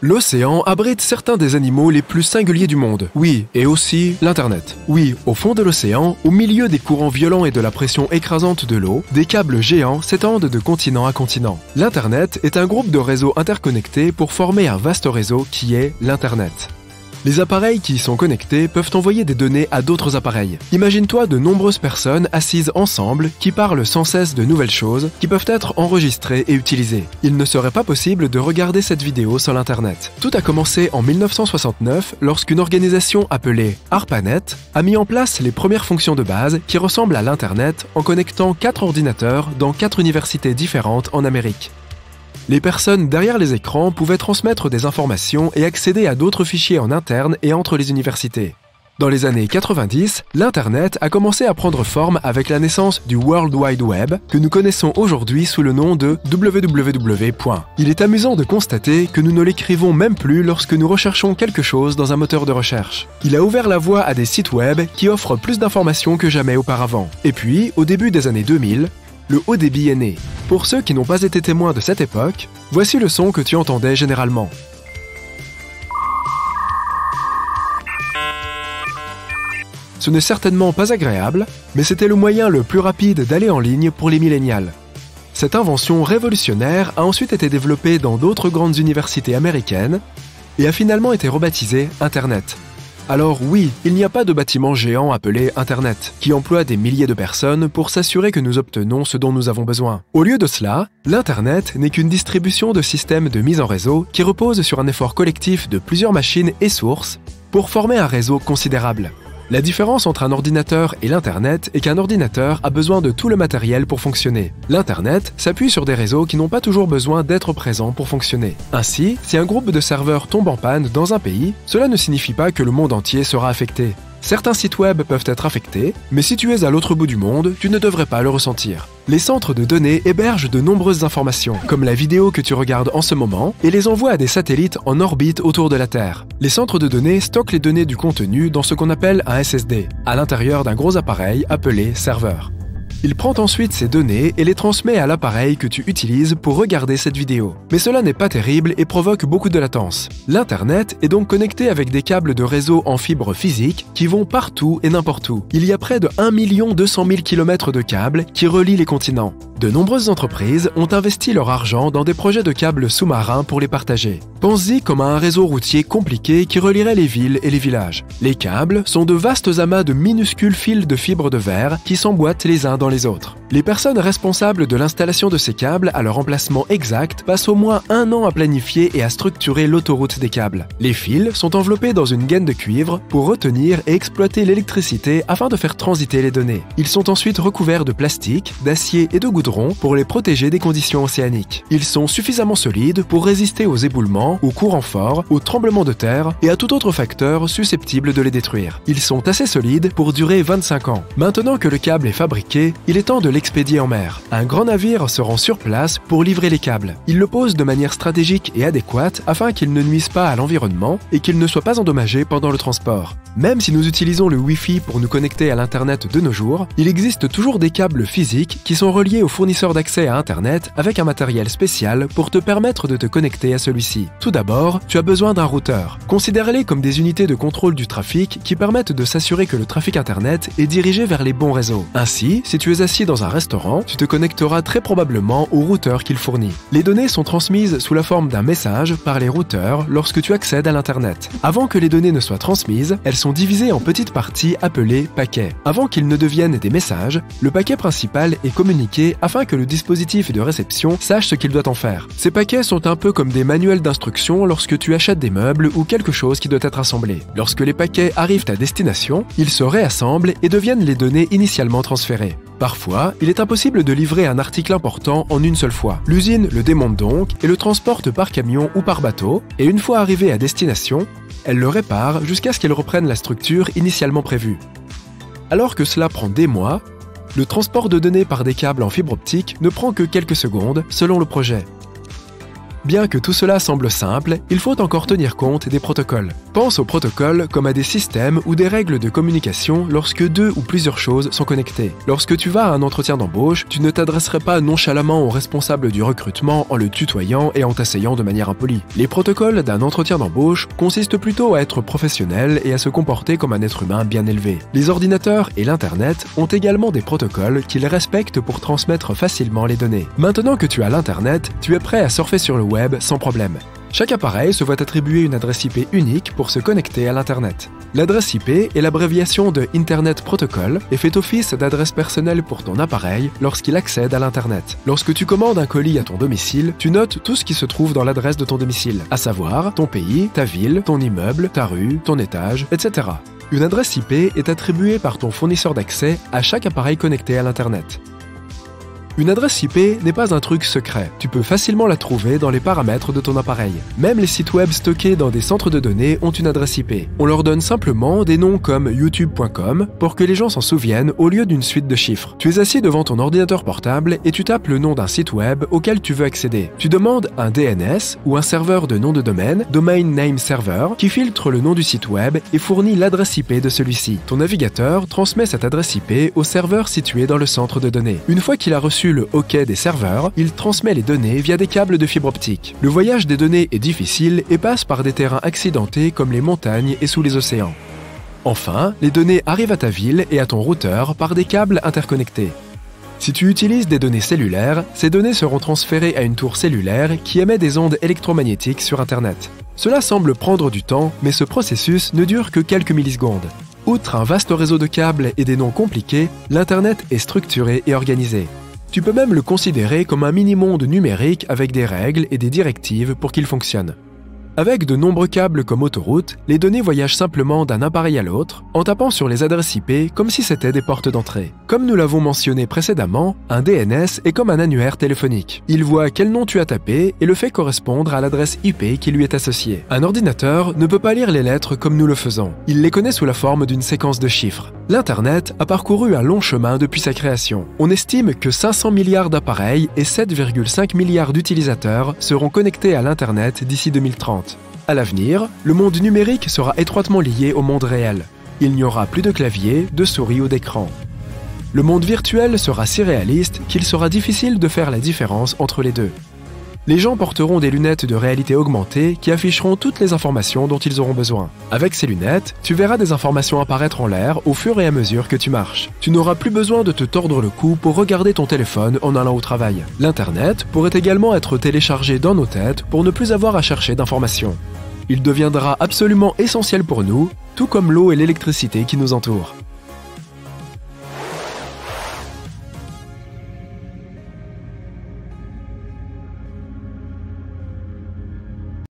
L'océan abrite certains des animaux les plus singuliers du monde. Oui, et aussi l'Internet. Oui, au fond de l'océan, au milieu des courants violents et de la pression écrasante de l'eau, des câbles géants s'étendent de continent à continent. L'Internet est un groupe de réseaux interconnectés pour former un vaste réseau qui est l'Internet. Les appareils qui y sont connectés peuvent envoyer des données à d'autres appareils. Imagine-toi de nombreuses personnes assises ensemble qui parlent sans cesse de nouvelles choses qui peuvent être enregistrées et utilisées. Il ne serait pas possible de regarder cette vidéo sans l'Internet. Tout a commencé en 1969 lorsqu'une organisation appelée ARPANET a mis en place les premières fonctions de base qui ressemblent à l'Internet en connectant 4 ordinateurs dans 4 universités différentes en Amérique. Les personnes derrière les écrans pouvaient transmettre des informations et accéder à d'autres fichiers en interne et entre les universités. Dans les années 90, l'Internet a commencé à prendre forme avec la naissance du World Wide Web, que nous connaissons aujourd'hui sous le nom de www. Il est amusant de constater que nous ne l'écrivons même plus lorsque nous recherchons quelque chose dans un moteur de recherche. Il a ouvert la voie à des sites web qui offrent plus d'informations que jamais auparavant. Et puis, au début des années 2000, le haut débit est né. Pour ceux qui n'ont pas été témoins de cette époque, voici le son que tu entendais généralement. Ce n'est certainement pas agréable, mais c'était le moyen le plus rapide d'aller en ligne pour les millénials. Cette invention révolutionnaire a ensuite été développée dans d'autres grandes universités américaines et a finalement été rebaptisée Internet. Alors oui, il n'y a pas de bâtiment géant appelé Internet, qui emploie des milliers de personnes pour s'assurer que nous obtenons ce dont nous avons besoin. Au lieu de cela, l'Internet n'est qu'une distribution de systèmes de mise en réseau qui repose sur un effort collectif de plusieurs machines et sources pour former un réseau considérable. La différence entre un ordinateur et l'Internet est qu'un ordinateur a besoin de tout le matériel pour fonctionner. L'Internet s'appuie sur des réseaux qui n'ont pas toujours besoin d'être présents pour fonctionner. Ainsi, si un groupe de serveurs tombe en panne dans un pays, cela ne signifie pas que le monde entier sera affecté. Certains sites web peuvent être affectés, mais si tu es à l'autre bout du monde, tu ne devrais pas le ressentir. Les centres de données hébergent de nombreuses informations, comme la vidéo que tu regardes en ce moment, et les envoient à des satellites en orbite autour de la Terre. Les centres de données stockent les données du contenu dans ce qu'on appelle un SSD, à l'intérieur d'un gros appareil appelé serveur. Il prend ensuite ces données et les transmet à l'appareil que tu utilises pour regarder cette vidéo. Mais cela n'est pas terrible et provoque beaucoup de latence. L'Internet est donc connecté avec des câbles de réseau en fibre physique qui vont partout et n'importe où. Il y a près de 1 200 000 km de câbles qui relient les continents. De nombreuses entreprises ont investi leur argent dans des projets de câbles sous-marins pour les partager. Pense-y comme à un réseau routier compliqué qui relierait les villes et les villages. Les câbles sont de vastes amas de minuscules fils de fibres de verre qui s'emboîtent les uns dans les autres. Les personnes responsables de l'installation de ces câbles à leur emplacement exact passent au moins 1 an à planifier et à structurer l'autoroute des câbles. Les fils sont enveloppés dans une gaine de cuivre pour retenir et exploiter l'électricité afin de faire transiter les données. Ils sont ensuite recouverts de plastique, d'acier et de goudron pour les protéger des conditions océaniques. Ils sont suffisamment solides pour résister aux éboulements, aux courants forts, aux tremblements de terre et à tout autre facteur susceptible de les détruire. Ils sont assez solides pour durer 25 ans. Maintenant que le câble est fabriqué, il est temps de l'expédier en mer. Un grand navire se rend sur place pour livrer les câbles. Il le pose de manière stratégique et adéquate afin qu'il ne nuise pas à l'environnement et qu'il ne soit pas endommagé pendant le transport. Même si nous utilisons le Wi-Fi pour nous connecter à l'Internet de nos jours, il existe toujours des câbles physiques qui sont reliés au fournisseur d'accès à Internet avec un matériel spécial pour te permettre de te connecter à celui-ci. Tout d'abord, tu as besoin d'un routeur. Considère-les comme des unités de contrôle du trafic qui permettent de s'assurer que le trafic Internet est dirigé vers les bons réseaux. Ainsi, si tu es assis dans un restaurant, tu te connecteras très probablement au routeur qu'il fournit. Les données sont transmises sous la forme d'un message par les routeurs lorsque tu accèdes à l'Internet. Avant que les données ne soient transmises, elles sont divisées en petites parties appelées paquets. Avant qu'ils ne deviennent des messages, le paquet principal est communiqué afin que le dispositif de réception sache ce qu'il doit en faire. Ces paquets sont un peu comme des manuels d'instructions lorsque tu achètes des meubles ou quelque chose qui doit être assemblé. Lorsque les paquets arrivent à destination, ils se réassemblent et deviennent les données initialement transférées. Parfois, il est impossible de livrer un article important en une seule fois. L'usine le démonte donc et le transporte par camion ou par bateau, et une fois arrivé à destination, elle le répare jusqu'à ce qu'elle reprenne la structure initialement prévue. Alors que cela prend des mois, le transport de données par des câbles en fibre optique ne prend que quelques secondes selon le projet. Bien que tout cela semble simple, il faut encore tenir compte des protocoles. Pense aux protocoles comme à des systèmes ou des règles de communication lorsque deux ou plusieurs choses sont connectées. Lorsque tu vas à un entretien d'embauche, tu ne t'adresserais pas nonchalamment au responsable du recrutement en le tutoyant et en t'asseyant de manière impolie. Les protocoles d'un entretien d'embauche consistent plutôt à être professionnel et à se comporter comme un être humain bien élevé. Les ordinateurs et l'Internet ont également des protocoles qu'ils respectent pour transmettre facilement les données. Maintenant que tu as l'Internet, tu es prêt à surfer sur le web sans problème. Chaque appareil se voit attribuer une adresse IP unique pour se connecter à l'Internet. L'adresse IP est l'abréviation de Internet Protocol et fait office d'adresse personnelle pour ton appareil lorsqu'il accède à l'Internet. Lorsque tu commandes un colis à ton domicile, tu notes tout ce qui se trouve dans l'adresse de ton domicile, à savoir ton pays, ta ville, ton immeuble, ta rue, ton étage, etc. Une adresse IP est attribuée par ton fournisseur d'accès à chaque appareil connecté à l'Internet. Une adresse IP n'est pas un truc secret. Tu peux facilement la trouver dans les paramètres de ton appareil. Même les sites web stockés dans des centres de données ont une adresse IP. On leur donne simplement des noms comme youtube.com pour que les gens s'en souviennent au lieu d'une suite de chiffres. Tu es assis devant ton ordinateur portable et tu tapes le nom d'un site web auquel tu veux accéder. Tu demandes un DNS ou un serveur de nom de domaine, Domain Name Server, qui filtre le nom du site web et fournit l'adresse IP de celui-ci. Ton navigateur transmet cette adresse IP au serveur situé dans le centre de données. Une fois qu'il a reçu le OK des serveurs, il transmet les données via des câbles de fibre optique. Le voyage des données est difficile et passe par des terrains accidentés comme les montagnes et sous les océans. Enfin, les données arrivent à ta ville et à ton routeur par des câbles interconnectés. Si tu utilises des données cellulaires, ces données seront transférées à une tour cellulaire qui émet des ondes électromagnétiques sur Internet. Cela semble prendre du temps, mais ce processus ne dure que quelques millisecondes. Outre un vaste réseau de câbles et des noms compliqués, l'Internet est structuré et organisé. Tu peux même le considérer comme un mini-monde numérique avec des règles et des directives pour qu'il fonctionne. Avec de nombreux câbles comme autoroute, les données voyagent simplement d'un appareil à l'autre en tapant sur les adresses IP comme si c'était des portes d'entrée. Comme nous l'avons mentionné précédemment, un DNS est comme un annuaire téléphonique. Il voit quel nom tu as tapé et le fait correspondre à l'adresse IP qui lui est associée. Un ordinateur ne peut pas lire les lettres comme nous le faisons. Il les connaît sous la forme d'une séquence de chiffres. L'Internet a parcouru un long chemin depuis sa création. On estime que 500 milliards d'appareils et 7,5 milliards d'utilisateurs seront connectés à l'Internet d'ici 2030. À l'avenir, le monde numérique sera étroitement lié au monde réel. Il n'y aura plus de clavier, de souris ou d'écran. Le monde virtuel sera si réaliste qu'il sera difficile de faire la différence entre les deux. Les gens porteront des lunettes de réalité augmentée qui afficheront toutes les informations dont ils auront besoin. Avec ces lunettes, tu verras des informations apparaître en l'air au fur et à mesure que tu marches. Tu n'auras plus besoin de te tordre le cou pour regarder ton téléphone en allant au travail. L'Internet pourrait également être téléchargé dans nos têtes pour ne plus avoir à chercher d'informations. Il deviendra absolument essentiel pour nous, tout comme l'eau et l'électricité qui nous entourent.